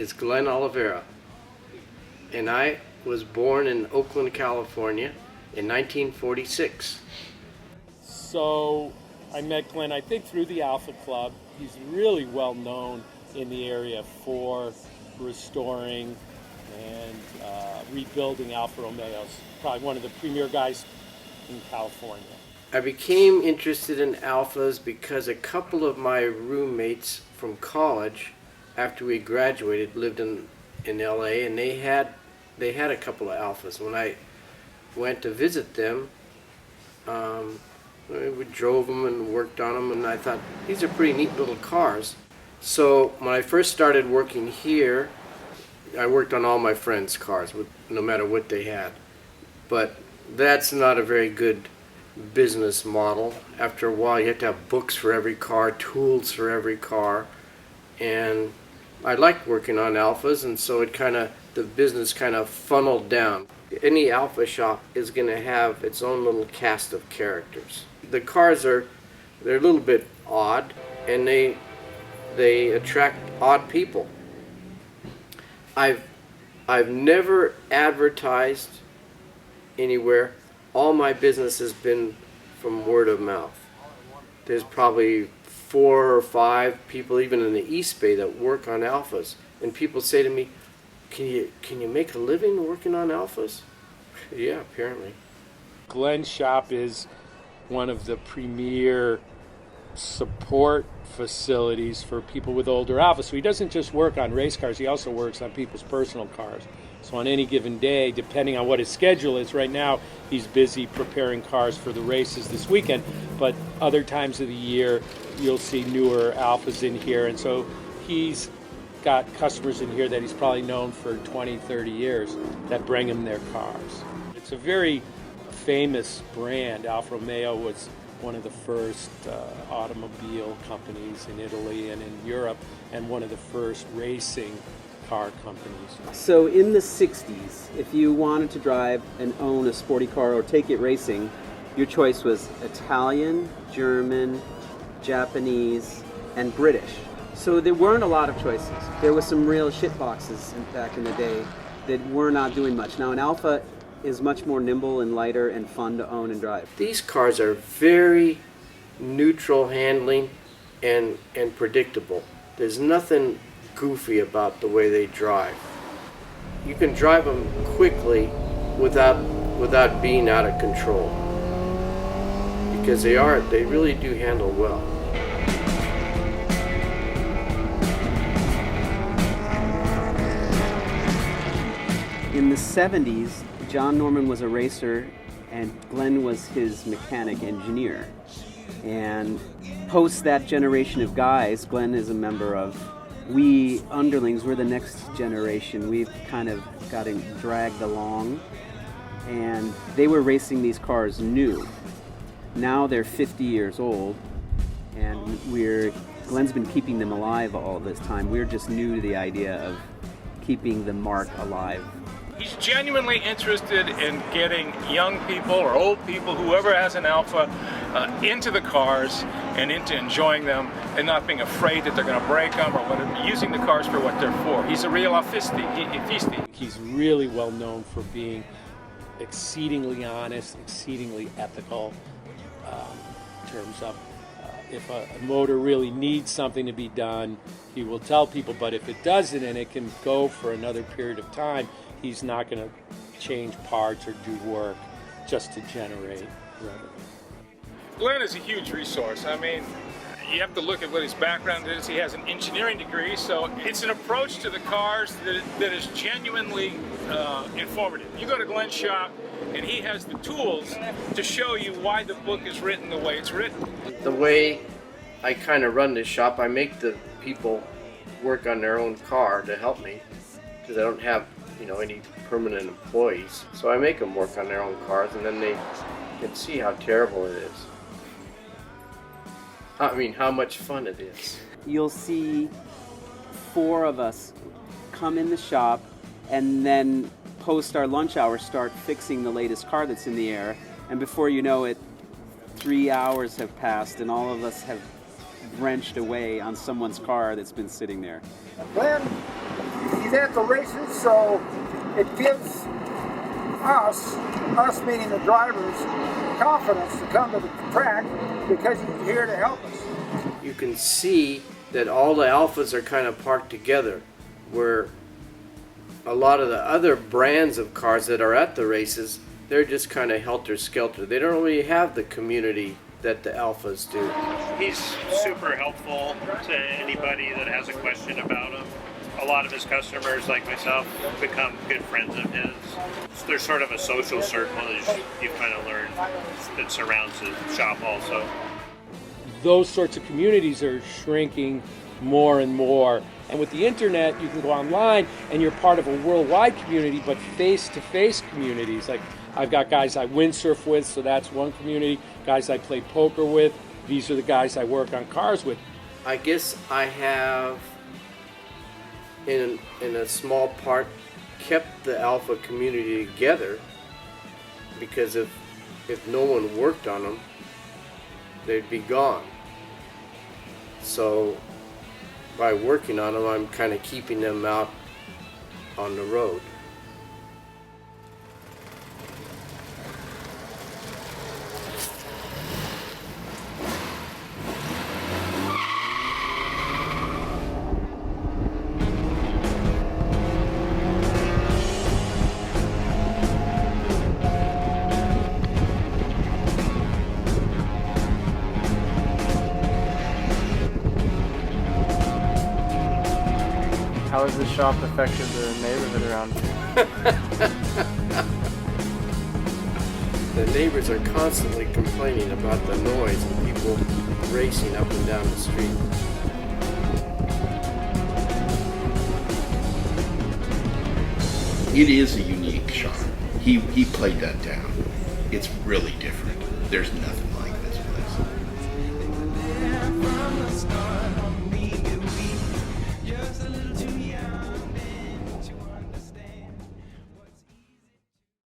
is Glenn Oliveira, and I was born in Oakland, California in 1946. So I met Glenn, I think, through the Alpha Club. He's really well known in the area for restoring and rebuilding Alfa Romeos. Probably one of the premier guys in California. I became interested in Alphas because a couple of my roommates from college, after we graduated, lived in LA, and they had a couple of Alphas. When I went to visit them, we drove them and worked on them, and I thought, these are pretty neat little cars. So when I first started working here, I worked on all my friends' cars, no matter what they had. But that's not a very good business model. After a while, you have to have books for every car, tools for every car, and I liked working on Alphas, and so the business kind of funneled down. Any Alpha shop is going to have its own little cast of characters. The cars they're a little bit odd, and they attract odd people. I've never advertised anywhere. All my business has been from word of mouth. There's probably 4 or 5 people, even in the East Bay, that work on Alphas, and people say to me, "Can you make a living working on Alphas?" Yeah, apparently. Glenn's shop is one of the premier support facilities for people with older Alphas. So he doesn't just work on race cars, he also works on people's personal cars. So on any given day, depending on what his schedule is, right now he's busy preparing cars for the races this weekend, but other times of the year you'll see newer Alphas in here, and so he's got customers in here that he's probably known for 20, 30 years that bring him their cars. It's a very famous brand. Alfa Romeo was one of the first automobile companies in Italy and in Europe, and one of the first racing car companies. So in the 60s, if you wanted to drive and own a sporty car or take it racing, your choice was Italian, German, Japanese, and British. So there weren't a lot of choices. There was some real shit boxes back in the day that were not doing much. Now an Alfa is much more nimble and lighter and fun to own and drive. These cars are very neutral handling and predictable. There's nothing goofy about the way they drive. You can drive them quickly without being out of control, because they really do handle well. In the 70s, John Norman was a racer and Glenn was his mechanic engineer. And post that generation of guys, Glenn is a member of, we underlings, we're the next generation. We've kind of gotten dragged along, and they were racing these cars new. Now they're 50 years old, and Glenn's been keeping them alive all this time. We're just new to the idea of keeping the mark alive. He's genuinely interested in getting young people or old people, whoever has an Alpha, into the cars and into enjoying them and not being afraid that they're going to break them or whatever, using the cars for what they're for. He's a real Alfisti. He's really well known for being exceedingly honest, exceedingly ethical in terms of if a motor really needs something to be done, he will tell people, but if it doesn't and it can go for another period of time, he's not going to change parts or do work just to generate revenue. Glenn is a huge resource. I mean, you have to look at what his background is. He has an engineering degree, so it's an approach to the cars that is genuinely informative. You go to Glenn's shop, and he has the tools to show you why the book is written the way it's written. The way I kind of run this shop, I make the people work on their own car to help me, because I don't have any permanent employees. So I make them work on their own cars, and then they can see how terrible it is. I mean, how much fun it is. You'll see 4 of us come in the shop and then post our lunch hour start fixing the latest car that's in the air, and before you know it, 3 hours have passed and all of us have wrenched away on someone's car that's been sitting there. Glenn, he's at the races, so it gives us meaning the drivers, confidence to come to the track because he's here to help us. You can see that all the Alphas are kind of parked together, where a lot of the other brands of cars that are at the races, they're just kind of helter-skelter. They don't really have the community that the Alphas do. He's super helpful to anybody that has a question about him. A lot of his customers, like myself, become good friends of his. There's sort of a social circle that you've kind of learned that surrounds the shop also. Those sorts of communities are shrinking more and more. And with the internet, you can go online and you're part of a worldwide community, but face-to-face communities. Like I've got guys I windsurf with, so that's one community. Guys I play poker with, these are the guys I work on cars with. I guess I have, in a small part, kept the Alpha community together, because if no one worked on them, they'd be gone. So by working on them, I'm kind of keeping them out on the road. How has the shop affected the neighborhood around here? The neighbors are constantly complaining about the noise and people racing up and down the street. It is a unique shop. He played that down. It's really different. There's nothing like this place.